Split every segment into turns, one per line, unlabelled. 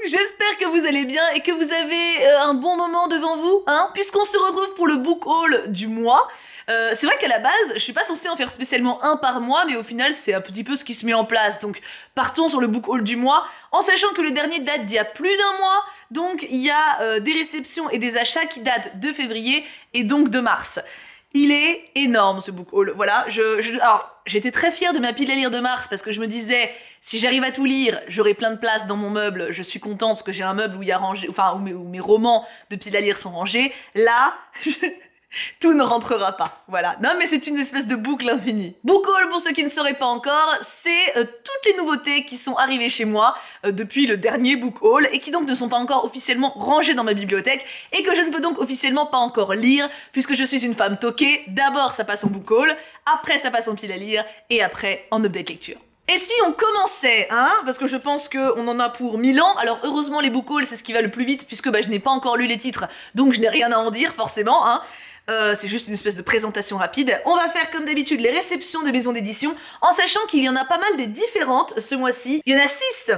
j'espère que vous allez bien et que vous avez un bon moment devant vous, hein, puisqu'on se retrouve pour le book haul du mois. C'est vrai qu'à la base, je suis pas censée en faire spécialement un par mois, mais au final, c'est un petit peu ce qui se met en place. Donc, partons sur le book haul du mois, en sachant que le dernier date d'il y a plus d'un mois, donc il y a des réceptions et des achats qui datent de février et donc de mars. Il est énorme ce book haul, voilà, alors j'étais très fière de ma pile à lire de mars parce que je me disais, si j'arrive à tout lire, j'aurai plein de place dans mon meuble, je suis contente parce que j'ai un meuble où il y a rangé, enfin où mes romans de pile à lire sont rangés, là, tout ne rentrera pas, voilà. Non mais c'est une espèce de boucle infinie. Book haul, pour ceux qui ne sauraient pas encore, c'est toutes les nouveautés qui sont arrivées chez moi depuis le dernier book haul et qui donc ne sont pas encore officiellement rangées dans ma bibliothèque et que je ne peux donc officiellement pas encore lire puisque je suis une femme toquée. D'abord ça passe en book haul, après ça passe en pile à lire et après en update lecture. Et si on commençait, hein, parce que je pense qu'on en a pour 1000 ans, alors heureusement les book hauls c'est ce qui va le plus vite puisque je n'ai pas encore lu les titres, donc je n'ai rien à en dire forcément, hein. C'est juste une espèce de présentation rapide. On va faire comme d'habitude les réceptions de maisons d'édition, en sachant qu'il y en a pas mal des différentes ce mois-ci. Il y en a 6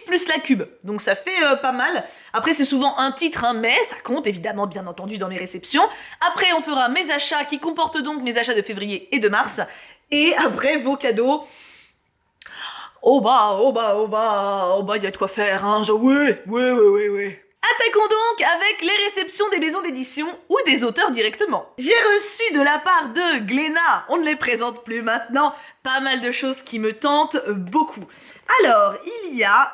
plus la cube, donc ça fait pas mal. Après c'est souvent un titre, hein, mais ça compte évidemment bien entendu dans mes réceptions. Après on fera mes achats qui comportent donc mes achats de février et de mars. Et après vos cadeaux. Oh bah, il y a de quoi faire, hein. Oui. Attaquons donc avec les réceptions des maisons d'édition ou des auteurs directement. J'ai reçu de la part de Glénat, on ne les présente plus maintenant, pas mal de choses qui me tentent beaucoup. Alors, il y a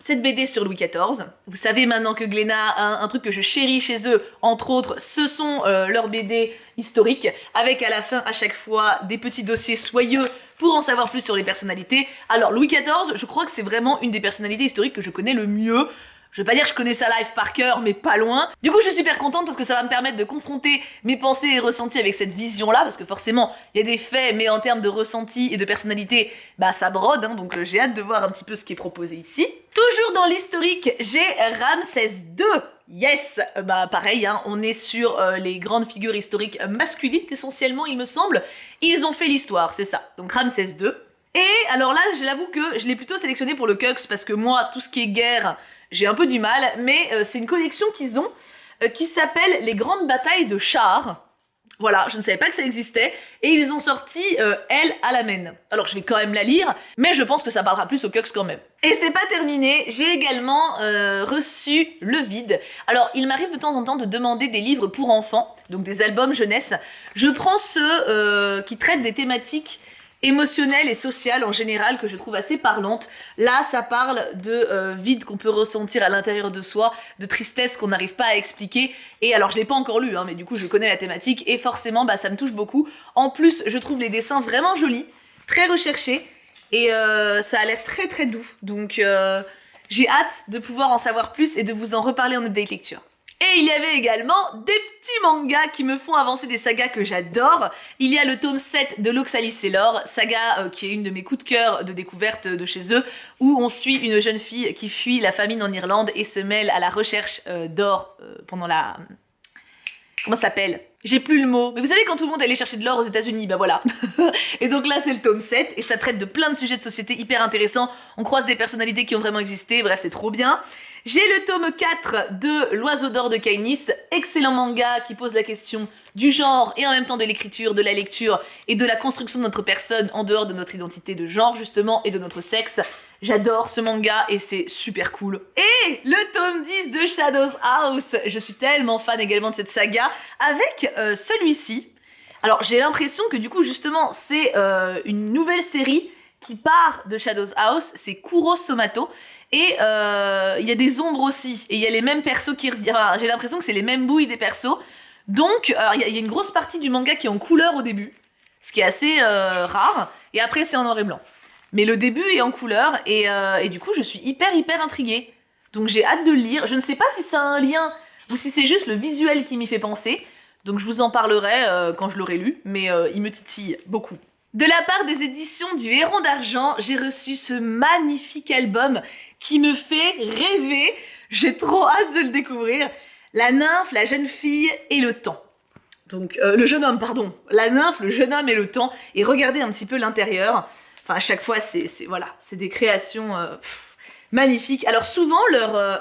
cette BD sur Louis XIV. Vous savez maintenant que Glénat a un truc que je chéris chez eux, entre autres, ce sont leurs BD historiques, avec à la fin à chaque fois des petits dossiers soyeux pour en savoir plus sur les personnalités. Alors, Louis XIV, je crois que c'est vraiment une des personnalités historiques que je connais le mieux. Je veux pas dire que je connais sa life par cœur, mais pas loin. Du coup, je suis super contente parce que ça va me permettre de confronter mes pensées et ressentis avec cette vision-là, parce que forcément, il y a des faits, mais en termes de ressenti et de personnalité, ça brode, hein, donc j'ai hâte de voir un petit peu ce qui est proposé ici. Toujours dans l'historique, j'ai Ramsès II. Yes! Pareil, hein, on est sur les grandes figures historiques masculines, essentiellement, il me semble. Ils ont fait l'histoire, c'est ça. Donc Ramsès II. Et alors là, je l'avoue que je l'ai plutôt sélectionné pour le Cux, parce que moi, tout ce qui est guerre, j'ai un peu du mal, mais c'est une collection qu'ils ont qui s'appelle Les Grandes Batailles de Chars. Voilà, je ne savais pas que ça existait, et ils ont sorti El Alamein. Alors je vais quand même la lire, mais je pense que ça parlera plus au Cux quand même. Et c'est pas terminé, j'ai également reçu Le Vide. Alors il m'arrive de temps en temps de demander des livres pour enfants, donc des albums jeunesse. Je prends ceux qui traitent des thématiques émotionnelle et sociale en général que je trouve assez parlante. Là, ça parle de vide qu'on peut ressentir à l'intérieur de soi, de tristesse qu'on n'arrive pas à expliquer. Et alors, je l'ai pas encore lu, hein, mais du coup, je connais la thématique et forcément, ça me touche beaucoup. En plus, je trouve les dessins vraiment jolis, très recherchés et ça a l'air très très doux. Donc, j'ai hâte de pouvoir en savoir plus et de vous en reparler en update lecture. Et il y avait également des petits mangas qui me font avancer des sagas que j'adore. Il y a le tome 7 de l'Oxalis Sailor, saga qui est une de mes coups de cœur de découverte de chez eux, où on suit une jeune fille qui fuit la famine en Irlande et se mêle à la recherche d'or pendant la... Comment ça s'appelle ? J'ai plus le mot. Mais vous savez quand tout le monde allait chercher de l'or aux États-Unis, voilà. Et donc là, c'est le tome 7, et ça traite de plein de sujets de société hyper intéressants. On croise des personnalités qui ont vraiment existé, bref, c'est trop bien. J'ai le tome 4 de L'Oiseau d'or de Kainis, excellent manga qui pose la question du genre et en même temps de l'écriture, de la lecture et de la construction de notre personne en dehors de notre identité de genre justement et de notre sexe. J'adore ce manga et c'est super cool. Et le tome 10 de Shadows House, je suis tellement fan également de cette saga, avec celui-ci. Alors j'ai l'impression que du coup justement c'est une nouvelle série qui part de Shadows House, c'est Kuro Somato. Et il y a des ombres aussi, et il y a les mêmes persos qui reviennent. Enfin, j'ai l'impression que c'est les mêmes bouilles des persos. Donc, il y a une grosse partie du manga qui est en couleur au début, ce qui est assez rare, et après c'est en noir et blanc. Mais le début est en couleur, et du coup je suis hyper intriguée. Donc j'ai hâte de le lire. Je ne sais pas si ça a un lien, ou si c'est juste le visuel qui m'y fait penser. Donc je vous en parlerai quand je l'aurai lu, mais il me titille beaucoup. De la part des éditions du Héron d'Argent, j'ai reçu ce magnifique album qui me fait rêver. J'ai trop hâte de le découvrir. La nymphe, la jeune fille et le temps. Donc, le jeune homme, pardon. La nymphe, le jeune homme et le temps. Et regardez un petit peu l'intérieur. Enfin, à chaque fois, c'est des créations Magnifique. Alors souvent,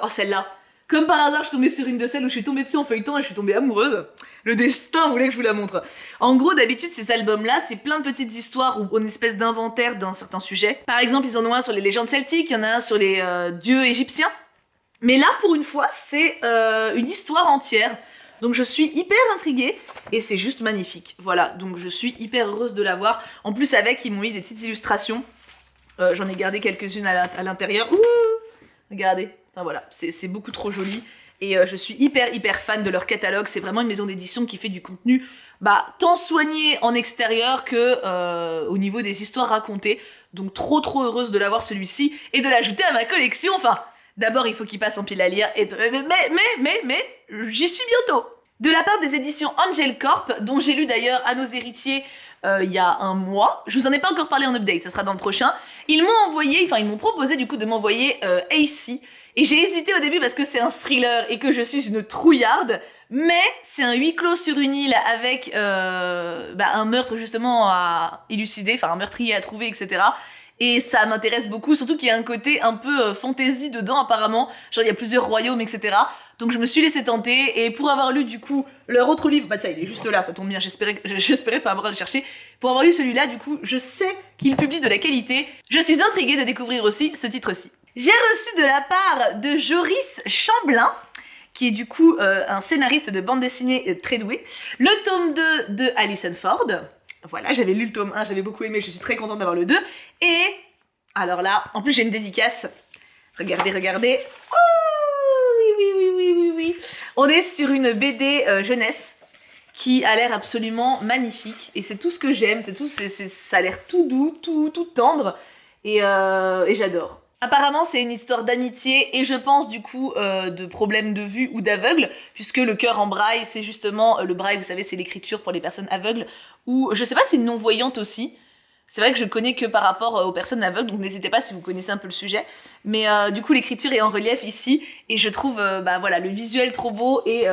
oh, celle-là. Comme par hasard, je suis tombée sur une de celles où je suis tombée dessus en feuilleton et je suis tombée amoureuse. Le destin voulait que je vous la montre. En gros, d'habitude, ces albums-là, c'est plein de petites histoires ou une espèce d'inventaire d'un certain sujet. Par exemple, ils en ont un sur les légendes celtiques, il y en a un sur les dieux égyptiens. Mais là, pour une fois, c'est une histoire entière. Donc je suis hyper intriguée et c'est juste magnifique. Voilà, donc je suis hyper heureuse de l'avoir. En plus, avec, ils m'ont mis des petites illustrations. J'en ai gardé quelques-unes à l'intérieur. Ouh, regardez. Enfin voilà, c'est beaucoup trop joli. Et je suis hyper fan de leur catalogue. C'est vraiment une maison d'édition qui fait du contenu tant soigné en extérieur que au niveau des histoires racontées. Donc trop heureuse de l'avoir celui-ci et de l'ajouter à ma collection. Enfin, d'abord il faut qu'il passe en pile à lire. Et mais j'y suis bientôt. De la part des éditions Angel Corp, dont j'ai lu d'ailleurs À nos héritiers il y a un mois. Je vous en ai pas encore parlé en update, ça sera dans le prochain. Ils m'ont proposé du coup de m'envoyer AC. Et j'ai hésité au début parce que c'est un thriller et que je suis une trouillarde, mais c'est un huis clos sur une île avec un meurtre justement à élucider, enfin un meurtrier à trouver, etc. Et ça m'intéresse beaucoup, surtout qu'il y a un côté un peu fantasy dedans apparemment, genre il y a plusieurs royaumes, etc. Donc je me suis laissée tenter, et pour avoir lu du coup leur autre livre, tiens, il est juste là, ça tombe bien, j'espérais pas avoir à le chercher. Pour avoir lu celui-là, du coup, je sais qu'il publie de la qualité. Je suis intriguée de découvrir aussi ce titre-ci. J'ai reçu de la part de Joris Chamblin, qui est du coup un scénariste de bande dessinée très doué, le tome 2 de Alison Ford. Voilà, j'avais lu le tome 1, j'avais beaucoup aimé, je suis très contente d'avoir le 2. Et, alors là, en plus j'ai une dédicace. Regardez. Oh, oui. On est sur une BD jeunesse qui a l'air absolument magnifique. Et c'est tout ce que j'aime, ça a l'air tout doux, tout tendre. Et j'adore. Apparemment, c'est une histoire d'amitié et je pense du coup de problèmes de vue ou d'aveugle, puisque le cœur en braille, c'est justement le braille, vous savez, c'est l'écriture pour les personnes aveugles, ou je sais pas si non-voyantes aussi. C'est vrai que je connais que par rapport aux personnes aveugles, donc n'hésitez pas si vous connaissez un peu le sujet. Mais du coup, l'écriture est en relief ici et je trouve le visuel trop beau et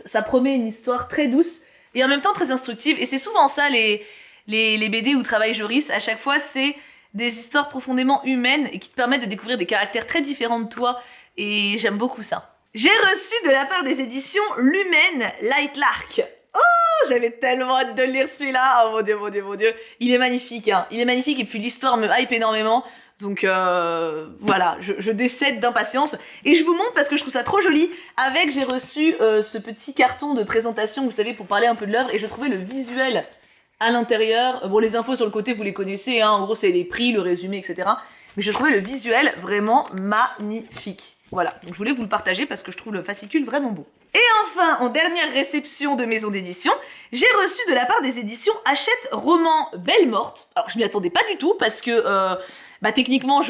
ça promet une histoire très douce et en même temps très instructive. Et c'est souvent ça les BD où travaille Joris, à chaque fois c'est des histoires profondément humaines et qui te permettent de découvrir des caractères très différents de toi, et j'aime beaucoup ça. J'ai reçu de la part des éditions Lumen Light Lark. Oh, j'avais tellement hâte de lire celui-là. Oh mon dieu. Il est magnifique, hein. Il est magnifique et puis l'histoire me hype énormément. Donc voilà, je décède d'impatience. Et je vous montre parce que je trouve ça trop joli. J'ai reçu ce petit carton de présentation, vous savez, pour parler un peu de l'œuvre, et je trouvais le visuel à l'intérieur, bon les infos sur le côté vous les connaissez, hein, en gros c'est les prix, le résumé, etc. Mais je trouvais le visuel vraiment magnifique. Voilà, donc je voulais vous le partager parce que je trouve le fascicule vraiment beau. Et enfin, en dernière réception de maison d'édition, j'ai reçu de la part des éditions Hachette Roman Belle Morte. Alors je m'y attendais pas du tout parce que techniquement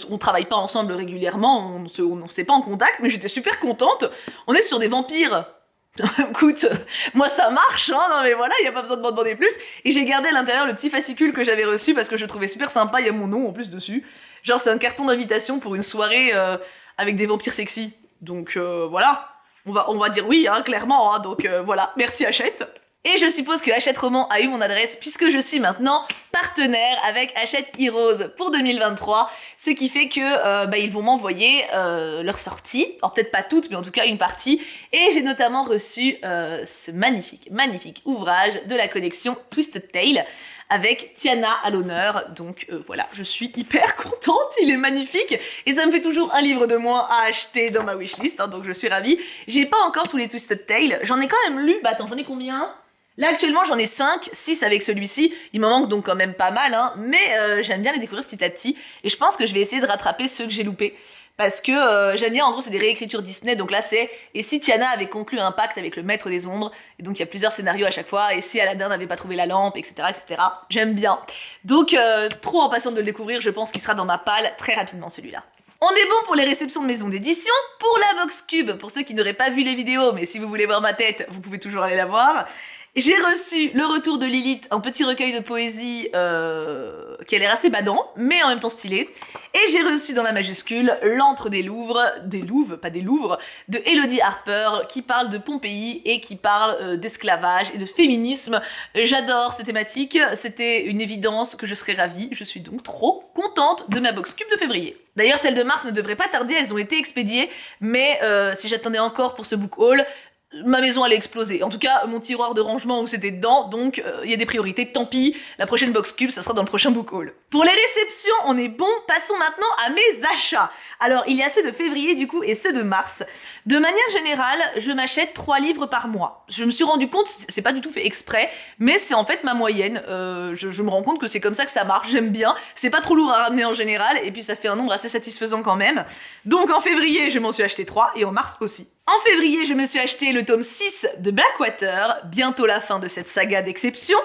on travaille pas ensemble régulièrement, on s'est pas en contact, mais j'étais super contente. On est sur des vampires. Écoute, moi ça marche, hein, non mais voilà, il y a pas besoin de m'en demander plus. Et j'ai gardé à l'intérieur le petit fascicule que j'avais reçu parce que je le trouvais super sympa, il y a mon nom en plus dessus. Genre c'est un carton d'invitation pour une soirée avec des vampires sexy. Donc voilà, on va dire oui, hein, clairement, hein, donc voilà, merci Hachette. Et je suppose que Hachette Roman a eu mon adresse puisque je suis maintenant partenaire avec Hachette Heroes pour 2023, ce qui fait que ils vont m'envoyer leurs sorties, alors peut-être pas toutes mais en tout cas une partie, et j'ai notamment reçu ce magnifique ouvrage de la collection Twisted Tale avec Tiana à l'honneur, donc voilà, je suis hyper contente, il est magnifique et ça me fait toujours un livre de moins à acheter dans ma wishlist, hein, donc je suis ravie. J'ai pas encore tous les Twisted Tale, j'en ai quand même lu, attends, j'en ai combien ? Là actuellement j'en ai 5, 6 avec celui-ci, il m'en manque donc quand même pas mal, hein, mais j'aime bien les découvrir petit à petit, et je pense que je vais essayer de rattraper ceux que j'ai loupés, parce que j'aime bien, en gros c'est des réécritures Disney, donc là c'est « Et si Tiana avait conclu un pacte avec le maître des ombres ?» Et donc il y a plusieurs scénarios à chaque fois, « Et si Aladdin n'avait pas trouvé la lampe ?» etc. etc. J'aime bien. Donc trop impatiente de le découvrir, je pense qu'il sera dans ma palle très rapidement celui-là. On est bon pour les réceptions de maison d'édition, pour la Box Cube, pour ceux qui n'auraient pas vu les vidéos, mais si vous voulez voir ma tête, vous pouvez toujours aller la voir. J'ai reçu le retour de Lilith, un petit recueil de poésie qui a l'air assez badant, mais en même temps stylé. Et j'ai reçu dans la majuscule L'antre des Louvres, pas des Louvres, de Elodie Harper, qui parle de Pompéi et qui parle d'esclavage et de féminisme. J'adore ces thématiques, c'était une évidence que je serais ravie. Je suis donc trop contente de ma box cube de février. D'ailleurs, celles de mars ne devraient pas tarder, elles ont été expédiées, mais si j'attendais encore pour ce book haul, ma maison allait exploser. En tout cas, mon tiroir de rangement où c'était dedans, donc il y a des priorités, tant pis, la prochaine box cube, ça sera dans le prochain book haul. Pour les réceptions, on est bon, passons maintenant à mes achats. Alors, il y a ceux de février du coup et ceux de mars. De manière générale, je m'achète 3 livres par mois. Je me suis rendu compte, c'est pas du tout fait exprès, mais c'est en fait ma moyenne. Je me rends compte que c'est comme ça que ça marche, j'aime bien. C'est pas trop lourd à ramener en général, et puis ça fait un nombre assez satisfaisant quand même. Donc en février, je m'en suis acheté 3, et en mars aussi. En février, je me suis acheté le tome 6 de Blackwater, bientôt la fin de cette saga d'exception.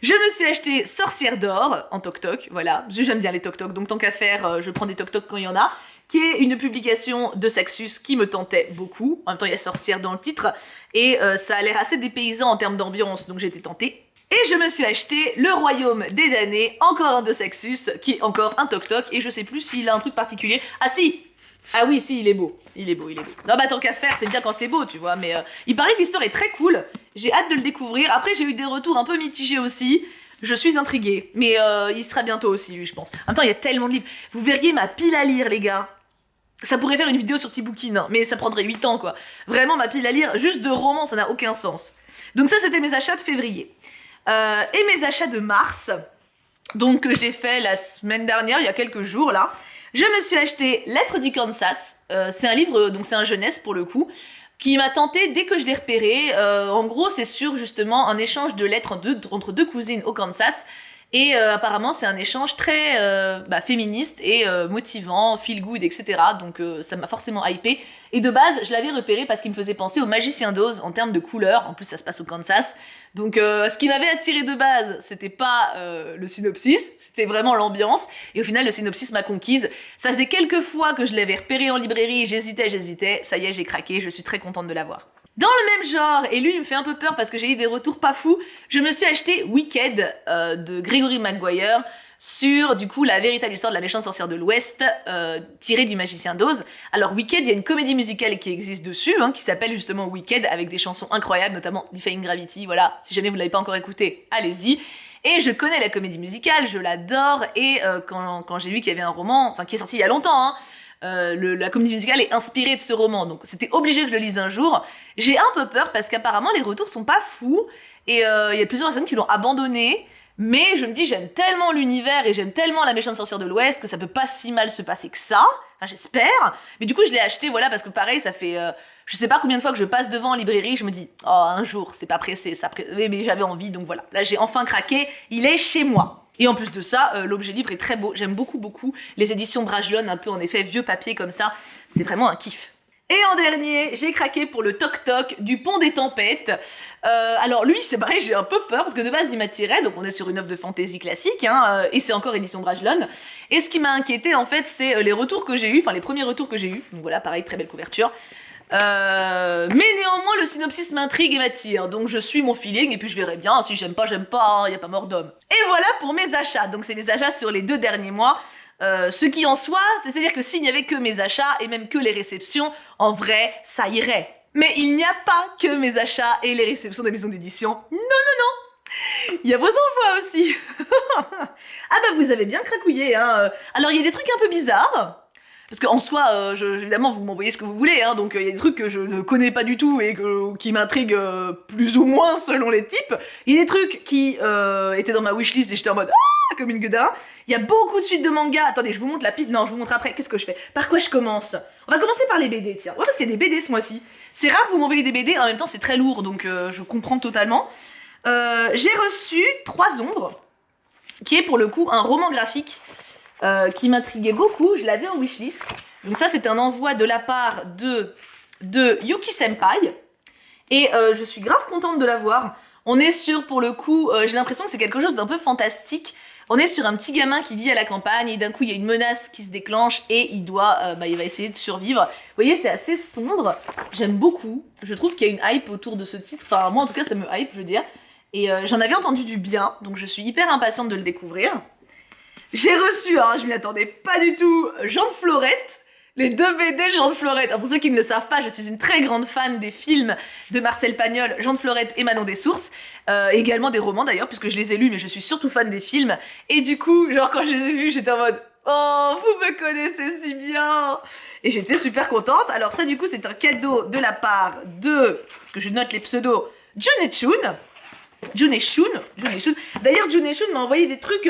Je me suis acheté Sorcière d'or en toc-toc, voilà, j'aime bien les toc-toc, donc tant qu'à faire, je prends des toc-toc quand il y en a, qui est une publication de Saxus qui me tentait beaucoup. En même temps, il y a Sorcière dans le titre, et ça a l'air assez dépaysant en termes d'ambiance, donc j'ai été tentée. Et je me suis acheté Le Royaume des damnés, encore un de Saxus, qui est encore un toc-toc, et je sais plus s'il a un truc particulier. Ah si! Ah oui, si, il est beau. Il est beau. Non, bah tant qu'à faire, c'est bien quand c'est beau, tu vois, mais il paraît que l'histoire est très cool. J'ai hâte de le découvrir. Après, j'ai eu des retours un peu mitigés aussi. Je suis intriguée. Mais il sera bientôt aussi, lui, je pense. En même temps, il y a tellement de livres. Vous verriez ma pile à lire, les gars. Ça pourrait faire une vidéo sur Tibookin, hein, mais ça prendrait 8 ans, quoi. Vraiment, ma pile à lire, juste de romans, ça n'a aucun sens. Donc ça, c'était mes achats de février. Et mes achats de mars, donc que j'ai fait la semaine dernière, il y a quelques jours, là. Je me suis acheté Lettres du Kansas, c'est un livre, donc c'est un jeunesse pour le coup, qui m'a tenté dès que je l'ai repéré. En gros, c'est sur justement un échange de lettres entre deux cousines au Kansas, et apparemment c'est un échange très féministe et motivant, feel good, etc. Donc ça m'a forcément hypé. Et de base, je l'avais repéré parce qu'il me faisait penser au Magicien d'Oz en termes de couleurs. En plus, ça se passe au Kansas. Donc ce qui m'avait attiré de base, c'était pas le synopsis, c'était vraiment l'ambiance. Et au final, le synopsis m'a conquise. Ça faisait quelques fois que je l'avais repéré en librairie, j'hésitais. Ça y est, j'ai craqué, je suis très contente de l'avoir. Dans le même genre, et lui il me fait un peu peur parce que j'ai eu des retours pas fous, je me suis acheté Wicked de Gregory Maguire sur du coup la véritable histoire de la méchante sorcière de l'Ouest tirée du Magicien d'Oz. Alors Wicked, il y a une comédie musicale qui existe dessus, qui s'appelle justement Wicked, avec des chansons incroyables, notamment Defying Gravity, voilà, si jamais vous l'avez pas encore écouté, allez-y. Et je connais la comédie musicale, je l'adore, et quand j'ai vu qu'il y avait un roman, qui est sorti il y a longtemps, la comédie musicale est inspirée de ce roman, donc c'était obligé que je le lise un jour. J'ai un peu peur parce qu'apparemment les retours sont pas fous, et il y a plusieurs personnes qui l'ont abandonné, mais je me dis j'aime tellement l'univers et j'aime tellement la méchante sorcière de l'Ouest que ça peut pas si mal se passer que ça, j'espère. Mais du coup je l'ai acheté, voilà, parce que pareil, ça fait je sais pas combien de fois que je passe devant en librairie, je me dis oh un jour, c'est pas pressé, mais j'avais envie, donc voilà. Là j'ai enfin craqué, il est chez moi. Et en plus de ça, l'objet livre est très beau, j'aime beaucoup les éditions Brajlon, un peu en effet vieux papier comme ça, c'est vraiment un kiff. Et en dernier, j'ai craqué pour le Toc Toc du Pont des Tempêtes. Alors lui, c'est pareil, j'ai un peu peur, parce que de base, il m'attirait, donc on est sur une œuvre de fantasy classique, et c'est encore édition Brajlon. Et ce qui m'a inquiété, en fait, c'est les retours que j'ai eus, les premiers retours que j'ai eus, donc voilà, pareil, très belle couverture. Mais néanmoins, le synopsis m'intrigue et m'attire, donc je suis mon feeling, et puis je verrai bien, si j'aime pas, y a pas mort d'homme. Et voilà pour mes achats, donc c'est mes achats sur les 2 derniers mois. Ce qui en soit, c'est-à-dire que s'il n'y avait que mes achats et même que les réceptions, en vrai, ça irait. Mais il n'y a pas que mes achats et les réceptions des maisons d'édition. Non. Il y a vos envois aussi. Ah bah vous avez bien cracouillé, Alors il y a des trucs un peu bizarres. Parce qu'en soi, évidemment, vous m'envoyez ce que vous voulez, donc il y a des trucs que je ne connais pas du tout et qui m'intriguent plus ou moins selon les types. Il y a des trucs qui étaient dans ma wishlist et j'étais en mode ah comme une gueudin. Il y a beaucoup de suites de mangas. Attendez, je vous montre la pile. Non, je vous montre après. Qu'est-ce que je fais? Par quoi je commence? On va commencer par les BD, tiens. Ouais, parce qu'il y a des BD ce mois-ci. C'est rare que vous m'envoyez des BD, en même temps c'est très lourd, donc je comprends totalement. J'ai reçu 3 ombres, qui est pour le coup un roman graphique. Qui m'intriguait beaucoup, je l'avais en wishlist. Donc ça, c'était un envoi de la part de Yuki Senpai. Et je suis grave contente de l'avoir. On est sur, pour le coup, j'ai l'impression que c'est quelque chose d'un peu fantastique. On est sur un petit gamin qui vit à la campagne et d'un coup il y a une menace qui se déclenche et il va essayer de survivre. Vous voyez, c'est assez sombre, j'aime beaucoup, je trouve qu'il y a une hype autour de ce titre, enfin moi en tout cas ça me hype, je veux dire. Et j'en avais entendu du bien, donc je suis hyper impatiente de le découvrir. J'ai reçu, hein, je m'y attendais pas du tout, Jean de Florette, les 2 BD Jean de Florette. Alors pour ceux qui ne le savent pas, je suis une très grande fan des films de Marcel Pagnol, Jean de Florette et Manon des Sources, également des romans d'ailleurs, puisque je les ai lus, mais je suis surtout fan des films. Et du coup, genre quand je les ai vus, j'étais en mode « Oh, vous me connaissez si bien !» Et j'étais super contente. Alors ça du coup, c'est un cadeau de la part de, parce que je note les pseudos, Jun et Chun. Jun et Shun. D'ailleurs, Jun et Shun m'a envoyé des trucs.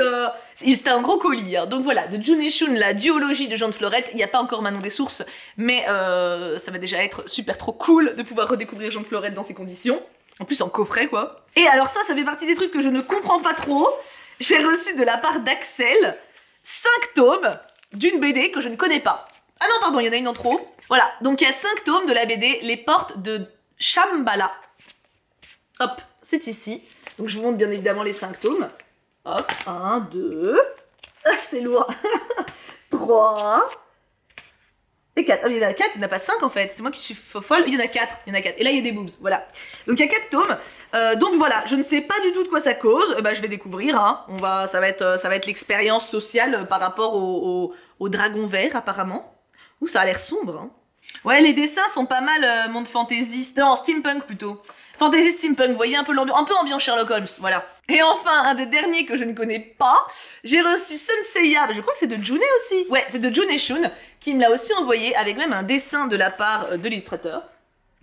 C'était un gros colis. Hein. Donc voilà, de Jun et Shun, la duologie de Jean de Florette. Il n'y a pas encore Manon des Sources, mais ça va déjà être super trop cool de pouvoir redécouvrir Jean de Florette dans ces conditions. En plus, en coffret, quoi. Et alors ça fait partie des trucs que je ne comprends pas trop. J'ai reçu de la part d'Axel 5 tomes d'une BD que je ne connais pas. Ah non, pardon, il y en a une en trop. Voilà, donc il y a 5 tomes de la BD Les Portes de Shambhala. Hop, c'est ici. Donc je vous montre bien évidemment les 5 tomes. Hop, 1, 2... c'est lourd. 3... et 4. Ah, mais il y en a 4, il n'y en a pas 5 en fait. C'est moi qui suis folle. Il y en a 4. Et là, il y a des boobs. Voilà. Donc, il y a 4 tomes. Donc, voilà. Je ne sais pas du tout de quoi ça cause. Je vais découvrir. Hein. Ça va être l'expérience sociale par rapport au dragon vert, apparemment. Ouh, ça a l'air sombre. Hein. Ouais, les dessins sont pas mal monde fantasy. Non, steampunk plutôt. Fantasy steampunk, vous voyez un peu l'ambiance, un peu ambiance Sherlock Holmes, voilà. Et enfin, un des derniers que je ne connais pas, j'ai reçu Senseiya, je crois que c'est de June aussi. Ouais, c'est de Jun et Shun, qui me l'a aussi envoyé, avec même un dessin de la part de l'illustrateur.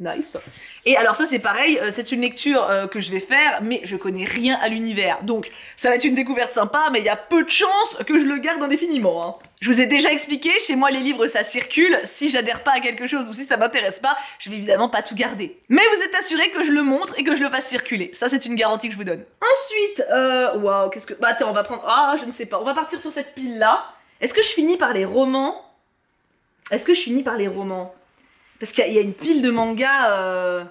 Nice. Et alors ça c'est pareil, c'est une lecture que je vais faire, mais je connais rien à l'univers. Donc ça va être une découverte sympa, mais il y a peu de chances que je le garde indéfiniment. Hein. Je vous ai déjà expliqué, chez moi les livres ça circule, si j'adhère pas à quelque chose ou si ça m'intéresse pas, je vais évidemment pas tout garder. Mais vous êtes assuré que je le montre et que je le fasse circuler. Ça c'est une garantie que je vous donne. Ensuite, waouh, qu'est-ce que... Bah attends, on va prendre... Ah, je ne sais pas, on va partir sur cette pile-là. Est-ce que je finis par les romans? Parce qu'il y a une pile de mangas...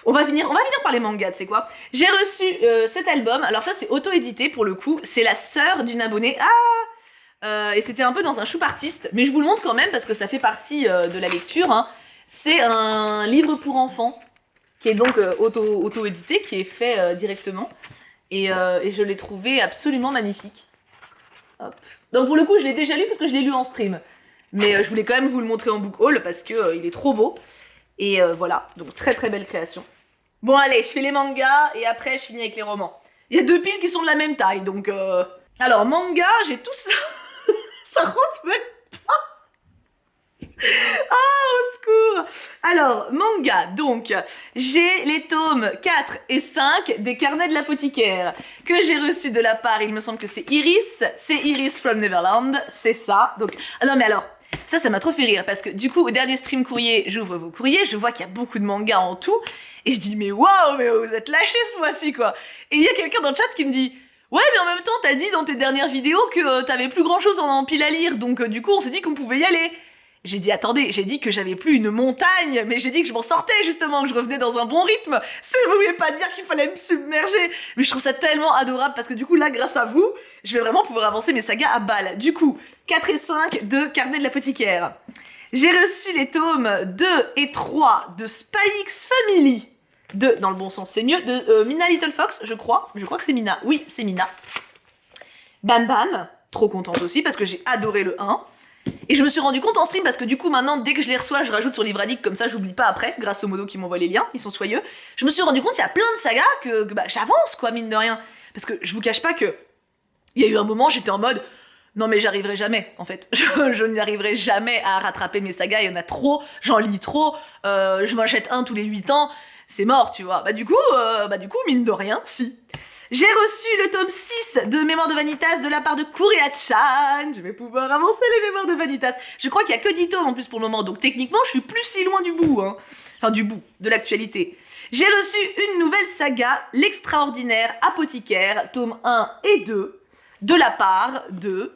On va finir par les mangas, tu sais quoi. J'ai reçu cet album, alors ça c'est auto-édité pour le coup, c'est la sœur d'une abonnée. Et c'était un peu dans un choup artiste, mais je vous le montre quand même parce que ça fait partie de la lecture. Hein. C'est un livre pour enfants, qui est donc auto-édité, qui est fait directement. Et je l'ai trouvé absolument magnifique. Hop. Donc pour le coup, je l'ai déjà lu parce que je l'ai lu en stream. Mais je voulais quand même vous le montrer en book haul parce que il est trop beau. Et voilà, donc très très belle création. Bon allez, je fais les mangas et après je finis avec les romans. Il y a 2 piles qui sont de la même taille, donc... Alors manga, j'ai tout ça. Ça rentre même pas. Ah, au secours. Alors, manga, donc, j'ai les tomes 4 et 5 des carnets de l'apothicaire que j'ai reçus de la part, il me semble que c'est Iris from Neverland, c'est ça. Donc, ah non mais alors... Ça m'a trop fait rire parce que du coup, au dernier stream courrier, j'ouvre vos courriers, je vois qu'il y a beaucoup de mangas en tout, et je dis mais waouh, mais vous êtes lâchés ce mois-ci quoi. Et il y a quelqu'un dans le chat qui me dit ouais, mais en même temps, t'as dit dans tes dernières vidéos que t'avais plus grand-chose en pile à lire, donc du coup, on s'est dit qu'on pouvait y aller. J'ai dit attendez, j'ai dit que j'avais plus une montagne, mais j'ai dit que je m'en sortais justement, que je revenais dans un bon rythme. Ça ne voulait pas dire qu'il fallait me submerger. Mais je trouve ça tellement adorable parce que du coup là, grâce à vous, je vais vraiment pouvoir avancer mes sagas à balle. Du coup, 4 et 5 de Carnet de l'apothicaire. J'ai reçu les tomes 2 et 3 de Spy X Family. Dans le bon sens, c'est mieux. De Mina Little Fox, je crois. Je crois que c'est Mina. Oui, c'est Mina. Bam Bam. Trop contente aussi parce que j'ai adoré le 1. Et je me suis rendu compte en stream parce que du coup maintenant dès que je les reçois je rajoute sur Livradic comme ça j'oublie pas après grâce aux modos qui m'envoient les liens, ils sont soyeux. Je me suis rendu compte qu'il y a plein de sagas que j'avance quoi mine de rien. Parce que je vous cache pas que il y a eu un moment j'étais en mode non mais j'arriverai jamais en fait. Je n'y arriverai jamais à rattraper mes sagas, il y en a trop, j'en lis trop, je m'achète un tous les 8 ans, c'est mort tu vois. Du coup mine de rien si. J'ai reçu le tome 6 de Mémoires de Vanitas de la part de Kurea-chan. Je vais pouvoir avancer les Mémoires de Vanitas. Je crois qu'il y a que 10 tomes en plus pour le moment, donc techniquement je suis plus si loin du bout. Hein. Enfin du bout, de l'actualité. J'ai reçu une nouvelle saga, L'extraordinaire apothicaire, tome 1 et 2, de la part de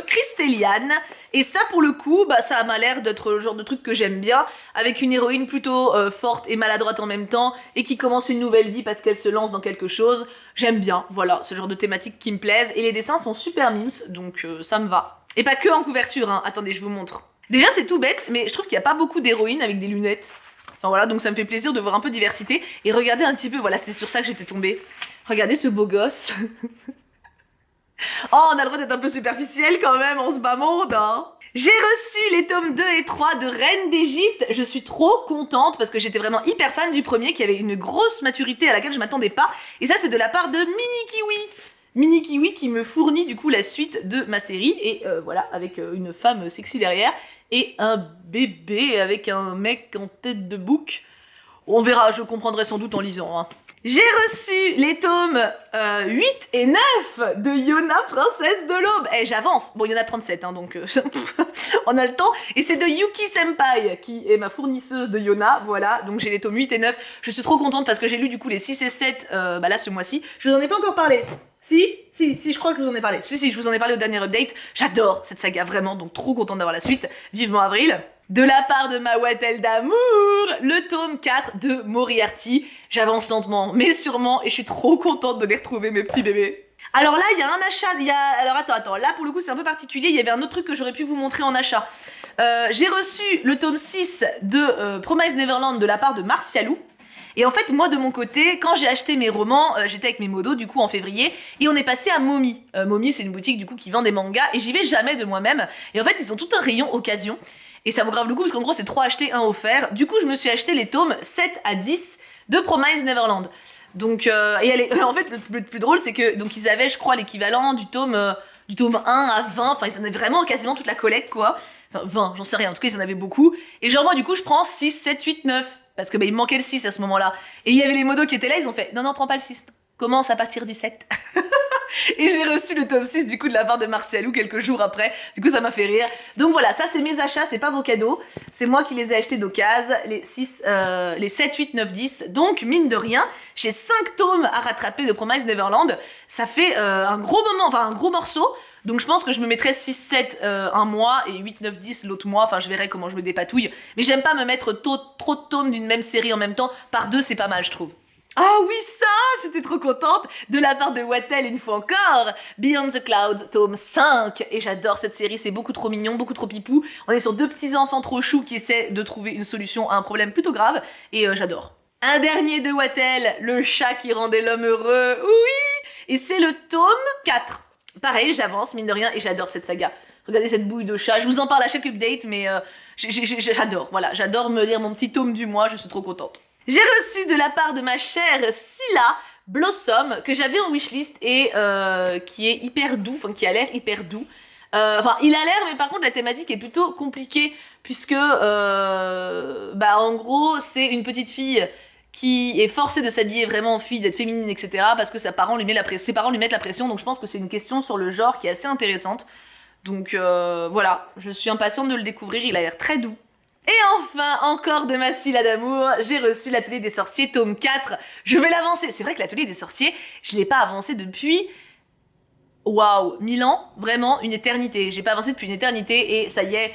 Christeliane. Et ça, pour le coup, bah, ça m'a l'air d'être le genre de truc que j'aime bien, avec une héroïne plutôt forte et maladroite en même temps, et qui commence une nouvelle vie parce qu'elle se lance dans quelque chose. J'aime bien, voilà, ce genre de thématique qui me plaise. Et les dessins sont super mimes, donc ça me va. Et pas que en couverture, hein. Attendez, je vous montre. Déjà, c'est tout bête, mais je trouve qu'il n'y a pas beaucoup d'héroïnes avec des lunettes. Enfin voilà, donc ça me fait plaisir de voir un peu de diversité. Et regardez un petit peu, voilà, c'est sur ça que j'étais tombée. Regardez ce beau gosse. Oh, on a le droit d'être un peu superficiel quand même en ce bas monde, hein. J'ai reçu les tomes 2 et 3 de Reine d'Égypte. Je suis trop contente parce que j'étais vraiment hyper fan du premier qui avait une grosse maturité à laquelle je m'attendais pas. Et ça, c'est de la part de Mini Kiwi. Mini Kiwi qui me fournit du coup la suite de ma série. Et voilà, avec une femme sexy derrière. Et un bébé avec un mec en tête de bouc. On verra, je comprendrai sans doute en lisant, hein. J'ai reçu les tomes 8 et 9 de Yona, princesse de l'aube. Eh, j'avance. Bon, il y en a 37, hein, donc on a le temps. Et c'est de Yuki Senpai, qui est ma fournisseuse de Yona. Voilà, donc j'ai les tomes 8 et 9. Je suis trop contente parce que j'ai lu du coup les 6 et 7 bah là ce mois-ci. Je vous en ai pas encore parlé. Si, je crois que je vous en ai parlé. Si, je vous en ai parlé au dernier update. J'adore cette saga, vraiment, donc trop contente d'avoir la suite. Vivement avril. De la part de ma Wattel d'amour, le tome 4 de Moriarty. J'avance lentement, mais sûrement, et je suis trop contente de les retrouver, mes petits bébés. Alors là, il y a un achat, Alors attends, là pour le coup c'est un peu particulier, il y avait un autre truc que j'aurais pu vous montrer en achat. J'ai reçu le tome 6 de Promise Neverland de la part de Martialou. Et en fait, moi, de mon côté, quand j'ai acheté mes romans, j'étais avec mes modos, du coup, en février, et on est passé à Momi. Momi, c'est une boutique, du coup, qui vend des mangas, et j'y vais jamais de moi-même. Et en fait, ils ont tout un rayon occasion. Et ça vaut grave le coup, parce qu'en gros, c'est 3 achetés, 1 offert. Du coup, je me suis acheté les tomes 7 à 10 de Promise Neverland. Donc, en fait, le plus drôle, c'est que, donc, ils avaient, je crois, l'équivalent du tome 1 à 20. Enfin, ils en avaient vraiment quasiment toute la collecte, quoi. Enfin, 20, j'en sais rien. En tout cas, ils en avaient beaucoup. Et genre, moi, du coup, je prends 6, 7, 8, 9. Parce que bah, il me manquait le 6 à ce moment-là. Et il y avait les modos qui étaient là, ils ont fait « Non, prends pas le 6. Commence à partir du 7. » Et j'ai reçu le tome 6 du coup de la part de Martialou quelques jours après. Du coup, ça m'a fait rire. Donc voilà, ça c'est mes achats, c'est pas vos cadeaux. C'est moi qui les ai achetés d'occasion, les 7, 8, 9, 10. Donc, mine de rien, j'ai 5 tomes à rattraper de Promise Neverland. Ça fait un gros moment, enfin un gros morceau. Donc je pense que je me mettrai 6, 7 un mois et 8, 9, 10 l'autre mois. Enfin, je verrai comment je me dépatouille. Mais j'aime pas me mettre trop de tomes d'une même série en même temps. Par 2, c'est pas mal, je trouve. Ah oui, ça, j'étais trop contente. De la part de Wattel, une fois encore, Beyond the Clouds, tome 5. Et j'adore cette série, c'est beaucoup trop mignon, beaucoup trop pipou. On est sur 2 petits enfants trop choux qui essaient de trouver une solution à un problème plutôt grave. Et j'adore. Un dernier de Wattel, le chat qui rendait l'homme heureux. Oui. Et c'est le tome 4. Pareil, j'avance, mine de rien, et j'adore cette saga. Regardez cette bouille de chat, je vous en parle à chaque update, mais j'adore, voilà. J'adore me lire mon petit tome du mois, je suis trop contente. J'ai reçu de la part de ma chère Scylla Blossom, que j'avais en wishlist, et qui est hyper doux, enfin qui a l'air hyper doux. Enfin, il a l'air, mais par contre la thématique est plutôt compliquée, puisque, en gros, c'est une petite fille qui est forcée de s'habiller vraiment en fille, d'être féminine, etc. parce que ses parents lui mettent la pression, donc je pense que c'est une question sur le genre qui est assez intéressante. Donc voilà, je suis impatiente de le découvrir, il a l'air très doux. Et enfin, encore de ma Scylla d'amour, j'ai reçu l'Atelier des Sorciers, tome 4. Je vais l'avancer. C'est vrai que l'Atelier des Sorciers, je l'ai pas avancé depuis... Waouh, 1000 ans, vraiment une éternité. J'ai pas avancé depuis une éternité et ça y est,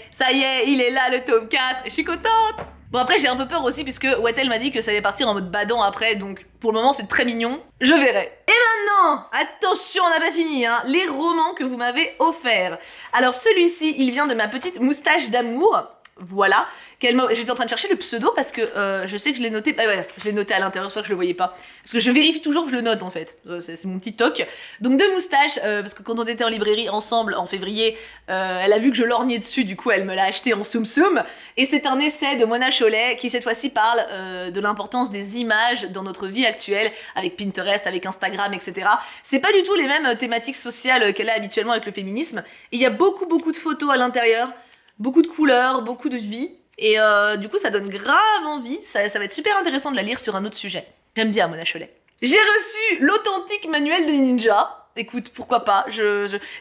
il est là le tome 4 et je suis contente. Bon après j'ai un peu peur aussi puisque Wattel m'a dit que ça allait partir en mode badant après, donc pour le moment c'est très mignon, je verrai. Et maintenant, attention on n'a pas fini, hein, les romans que vous m'avez offerts. Alors celui-ci, il vient de ma petite moustache d'amour, voilà. J'étais en train de chercher le pseudo parce que je sais que je l'ai noté, je l'ai noté à l'intérieur, c'est pour ça que je le voyais pas. Parce que je vérifie toujours que je le note en fait, c'est mon petit toc. Donc de moustache, parce que quand on était en librairie ensemble en février, elle a vu que je lorgnais dessus, du coup elle me l'a acheté en soum soum. Et c'est un essai de Mona Chollet qui cette fois-ci parle de l'importance des images dans notre vie actuelle, avec Pinterest, avec Instagram, etc. C'est pas du tout les mêmes thématiques sociales qu'elle a habituellement avec le féminisme. Et il y a beaucoup de photos à l'intérieur, beaucoup de couleurs, beaucoup de vie. Et du coup, ça donne grave envie. Ça va être super intéressant de la lire sur un autre sujet. J'aime bien Mona Chollet. J'ai reçu l'authentique manuel des ninjas. Écoute, pourquoi pas.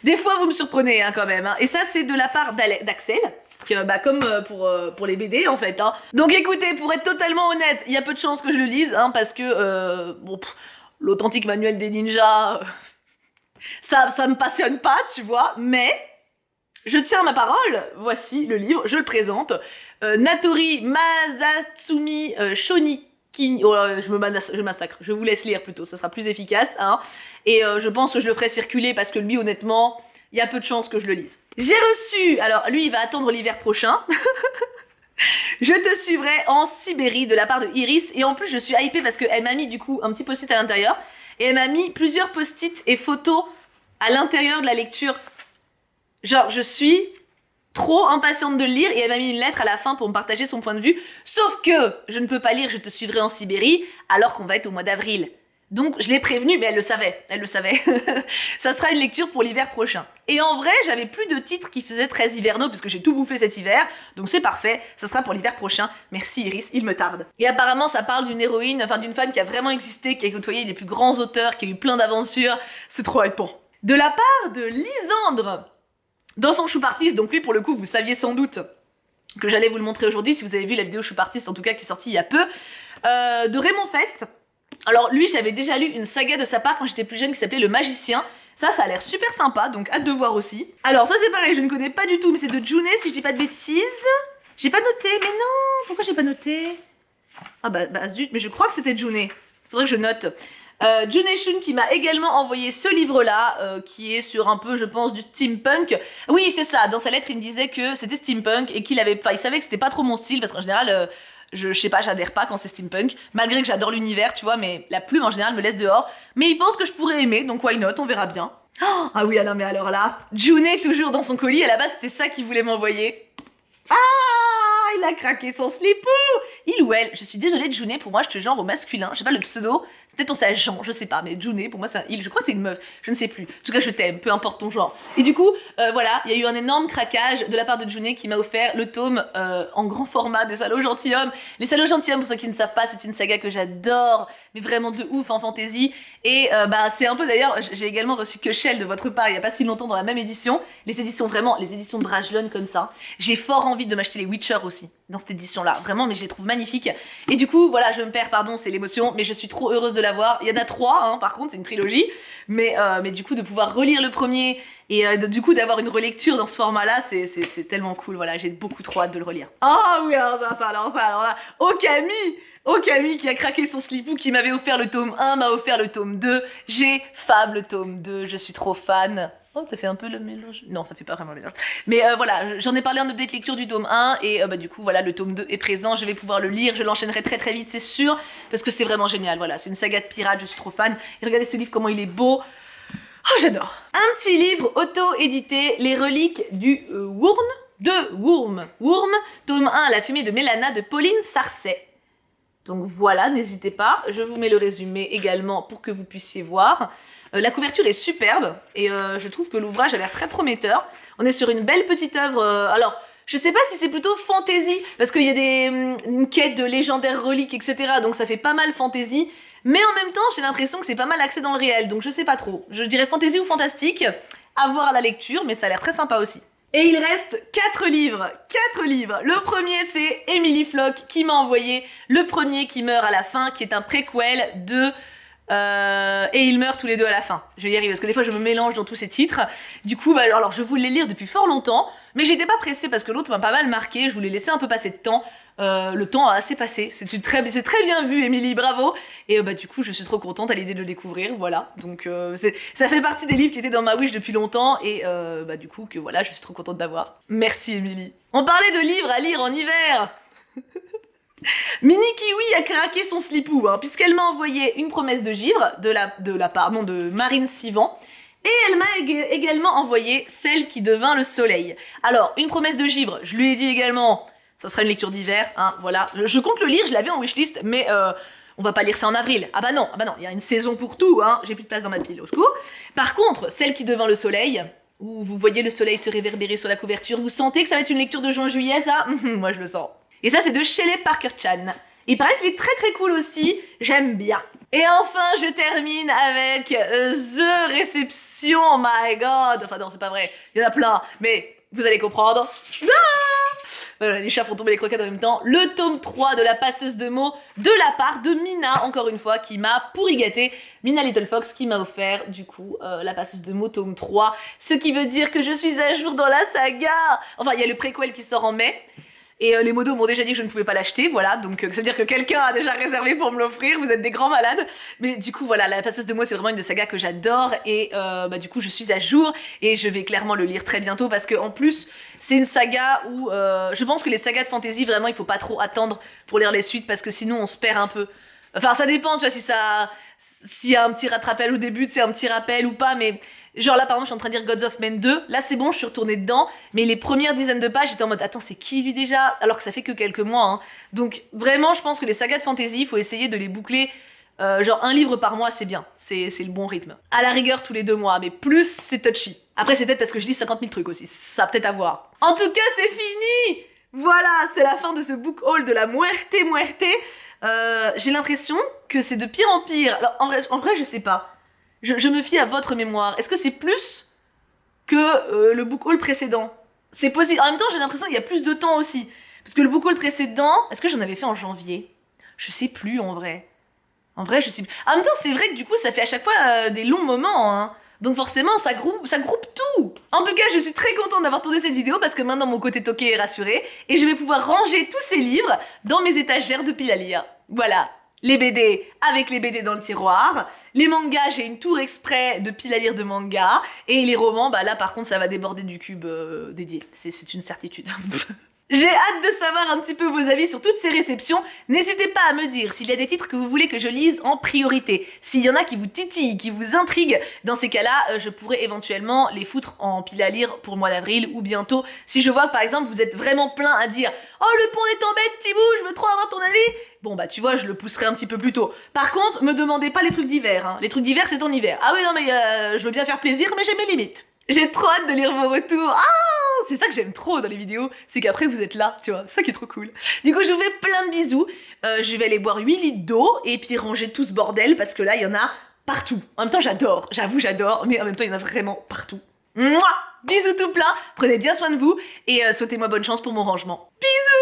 Des fois, vous me surprenez hein, quand même. Hein. Et ça, c'est de la part d'Axel. Comme pour les BD en fait. Hein. Donc écoutez, pour être totalement honnête, il y a peu de chances que je le lise. Hein, parce que, l'authentique manuel des ninjas... Ça me passionne pas, tu vois, mais je tiens ma parole. Voici le livre, je le présente. Natori Masatsumi Shonikin. Oh là, je massacre. Je vous laisse lire plutôt, ça sera plus efficace. Hein. Et je pense que je le ferai circuler parce que lui, honnêtement, il y a peu de chances que je le lise. J'ai reçu. Alors, lui, il va attendre l'hiver prochain. Je te suivrai en Sibérie de la part de Iris. Et en plus, je suis hypée parce qu'elle m'a mis du coup un petit post-it à l'intérieur. Et elle m'a mis plusieurs post-it et photos à l'intérieur de la lecture. Genre, je suis trop impatiente de le lire et elle m'a mis une lettre à la fin pour me partager son point de vue. Sauf que je ne peux pas lire Je te suivrai en Sibérie alors qu'on va être au mois d'avril. Donc je l'ai prévenue, mais elle le savait. Ça sera une lecture pour l'hiver prochain. Et en vrai, j'avais plus de titres qui faisaient très hivernaux puisque j'ai tout bouffé cet hiver. Donc c'est parfait, ça sera pour l'hiver prochain. Merci Iris, il me tarde. Et apparemment ça parle d'une héroïne, enfin d'une femme qui a vraiment existé, qui a côtoyé les plus grands auteurs, qui a eu plein d'aventures. C'est trop hypant. De la part de Lisandre, dans son Choup Artiste, donc lui pour le coup vous saviez sans doute que j'allais vous le montrer aujourd'hui si vous avez vu la vidéo Choup Artiste en tout cas qui est sortie il y a peu, de Raymond Fest. Alors lui j'avais déjà lu une saga de sa part quand j'étais plus jeune qui s'appelait Le Magicien. Ça a l'air super sympa, donc hâte de voir aussi. Alors ça c'est pareil, je ne connais pas du tout, mais c'est de Juné si je dis pas de bêtises. J'ai pas noté, mais non, pourquoi j'ai pas noté? Ah bah zut, mais je crois que c'était Juné. Faudrait que je note. Juné Shun qui m'a également envoyé ce livre-là, qui est sur un peu, je pense, du steampunk. Oui, c'est ça, dans sa lettre il me disait que c'était steampunk et qu'il avait, enfin il savait que c'était pas trop mon style parce qu'en général... je sais pas, j'adhère pas quand c'est steampunk, malgré que j'adore l'univers, tu vois, mais la plume en général me laisse dehors. Mais il pense que je pourrais aimer, donc why not, on verra bien. Oh, ah oui, ah non mais alors là, Juné toujours dans son colis, à la base c'était ça qu'il voulait m'envoyer. Ah, il a craqué son slipou. Il ou elle, je suis désolée de Juné, pour moi je te genre au masculin, je sais pas le pseudo, c'est peut-être pensé à Jean, je sais pas, mais Juné pour moi c'est un il, je crois que t'es une meuf, je ne sais plus. En tout cas je t'aime, peu importe ton genre. Et du coup, voilà, il y a eu un énorme craquage de la part de Juné qui m'a offert le tome en grand format des Salauds Gentilshommes. Les Salauds Gentilshommes, pour ceux qui ne savent pas, c'est une saga que j'adore, mais vraiment de ouf en fantasy. Et bah c'est un peu d'ailleurs, j'ai également reçu Que Shell de votre part il y a pas si longtemps dans la même édition. Les éditions vraiment, les éditions de Brajlon comme ça. J'ai fort envie de m'acheter les Witcher aussi dans cette édition-là, vraiment, mais je les trouve magnifiques. Et du coup, voilà, je me perds, pardon, c'est l'émotion, mais je suis trop heureuse de l'avoir. Il y en a 3, hein, par contre, c'est une trilogie, mais du coup, de pouvoir relire le premier et du coup, d'avoir une relecture dans ce format-là, c'est tellement cool, voilà, j'ai beaucoup trop hâte de le relire. Ah oui, alors là, Okami qui a craqué son slipou, qui m'avait offert le tome 1, m'a offert le tome 2, j'ai fab le tome 2, je suis trop fan. Oh, ça fait un peu le mélange. Non, ça fait pas vraiment le mélange. Mais voilà, j'en ai parlé en update lecture du tome 1 et du coup, voilà, le tome 2 est présent, je vais pouvoir le lire, je l'enchaînerai très très vite, c'est sûr, parce que c'est vraiment génial, voilà, c'est une saga de pirates, je suis trop fan. Et regardez ce livre, comment il est beau. Oh, j'adore. Un petit livre auto-édité, Les reliques du Wurm, tome 1, La fumée de Mélana de Pauline Sarcey. Donc voilà, n'hésitez pas, je vous mets le résumé également pour que vous puissiez voir. La couverture est superbe et je trouve que l'ouvrage a l'air très prometteur. On est sur une belle petite œuvre, alors je sais pas si c'est plutôt fantasy, parce qu'il y a une quête de légendaires reliques, etc. Donc ça fait pas mal fantasy, mais en même temps j'ai l'impression que c'est pas mal axé dans le réel, donc je sais pas trop. Je dirais fantasy ou fantastique, à voir à la lecture, mais ça a l'air très sympa aussi. Et il reste 4 livres. Le premier, c'est Emily Flock qui m'a envoyé le premier qui meurt à la fin, qui est un préquel de... et ils meurent tous les deux à la fin. Je vais y arriver, parce que des fois je me mélange dans tous ces titres. Du coup, bah, alors je voulais les lire depuis fort longtemps, mais j'étais pas pressée parce que l'autre m'a pas mal marqué, je voulais laisser un peu passer de temps. Le temps a assez passé, c'est très bien vu Émilie, bravo. Et du coup je suis trop contente à l'idée de le découvrir, voilà. Donc ça fait partie des livres qui étaient dans ma wish depuis longtemps et du coup que voilà, je suis trop contente d'avoir. Merci Émilie. On parlait de livres à lire en hiver. Mini Kiwi a craqué son slipou, hein, puisqu'elle m'a envoyé une promesse de givre de la part de Marine Sivan. Et elle m'a également envoyé Celle qui devint le soleil. Alors, une promesse de givre, je lui ai dit également, ça sera une lecture d'hiver, hein, voilà. Je compte le lire, je l'avais en wishlist, mais on va pas lire ça en avril. Ah bah non, il y a une saison pour tout, hein, j'ai plus de place dans ma pile, au secours. Par contre, Celle qui devint le soleil, où vous voyez le soleil se réverbérer sur la couverture, vous sentez que ça va être une lecture de juin-juillet, ça? Moi je le sens. Et ça c'est de Shelley Parker Chan. Il paraît qu'il est très très cool aussi, j'aime bien. Et enfin, je termine avec The Reception, oh my god. Enfin non, c'est pas vrai, il y en a plein, mais vous allez comprendre. Ah Voilà, les chats font tomber les croquettes en même temps. Le tome 3 de la passeuse de mots de la part de Mina, encore une fois, qui m'a pourri gâté. Mina Little Fox qui m'a offert, du coup, la passeuse de mots tome 3. Ce qui veut dire que je suis à jour dans la saga. Enfin, il y a le préquel qui sort en mai. Et les modos m'ont déjà dit que je ne pouvais pas l'acheter, voilà, donc ça veut dire que quelqu'un a déjà réservé pour me l'offrir, vous êtes des grands malades. Mais du coup, voilà, la passeuse de mots, c'est vraiment une saga que j'adore, et du coup, je suis à jour, et je vais clairement le lire très bientôt, parce que en plus, c'est une saga où je pense que les sagas de fantasy, vraiment, il faut pas trop attendre pour lire les suites, parce que sinon, on se perd un peu. Enfin, ça dépend, tu vois, s'il y a un petit rattrapel au début, c'est un petit rappel ou pas, mais genre là, par exemple, je suis en train de lire Gods of Men 2, là c'est bon, je suis retournée dedans, mais les premières dizaines de pages, j'étais en mode, attends, c'est qui lui déjà? Alors que ça fait que quelques mois, hein. Donc vraiment, je pense que les sagas de fantasy, il faut essayer de les boucler, genre un livre par mois, c'est bien, c'est le bon rythme. À la rigueur, tous les 2 mois, mais plus, c'est touchy. Après, c'est peut-être parce que je lis 50 000 trucs aussi, ça a peut-être à voir. En tout cas, c'est fini! Voilà, c'est la fin de ce book haul de la Muerte Muerte. J'ai l'impression que c'est de pire en pire. Alors, en vrai, je sais pas. Je me fie à votre mémoire. Est-ce que c'est plus que le book haul précédent? C'est possible. En même temps, j'ai l'impression qu'il y a plus de temps aussi. Parce que le book haul précédent, est-ce que j'en avais fait en janvier? Je sais plus, en vrai. En vrai, je sais plus. En même temps, c'est vrai que du coup, ça fait à chaque fois des longs moments, hein. Donc forcément, ça groupe tout. En tout cas, je suis très contente d'avoir tourné cette vidéo parce que maintenant mon côté toqué est rassuré et je vais pouvoir ranger tous ces livres dans mes étagères de pile à lire. Voilà. Les BD avec les BD dans le tiroir, les mangas, j'ai une tour exprès de pile à lire de manga, et les romans, bah là par contre ça va déborder du cube dédié, c'est une certitude. J'ai hâte de savoir un petit peu vos avis sur toutes ces réceptions. N'hésitez pas à me dire s'il y a des titres que vous voulez que je lise en priorité. S'il y en a qui vous titillent, qui vous intriguent, dans ces cas-là, je pourrais éventuellement les foutre en pile à lire pour le mois d'avril ou bientôt. Si je vois que par exemple vous êtes vraiment plein à dire « Oh le pont est en bête, Thibou, je veux trop avoir ton avis !» Bon bah tu vois, je le pousserai un petit peu plus tôt. Par contre, me demandez pas les trucs d'hiver, hein. Les trucs d'hiver c'est en hiver. Ah oui non mais je veux bien faire plaisir mais j'ai mes limites. J'ai trop hâte de lire vos retours. Ah, c'est ça que j'aime trop dans les vidéos, c'est qu'après vous êtes là, tu vois, c'est ça qui est trop cool. Du coup, je vous fais plein de bisous. Je vais aller boire 8 litres d'eau et puis ranger tout ce bordel parce que là, il y en a partout. En même temps, j'adore, j'avoue, j'adore, mais en même temps, il y en a vraiment partout. Mouah, bisous tout plein, prenez bien soin de vous et souhaitez-moi bonne chance pour mon rangement. Bisous!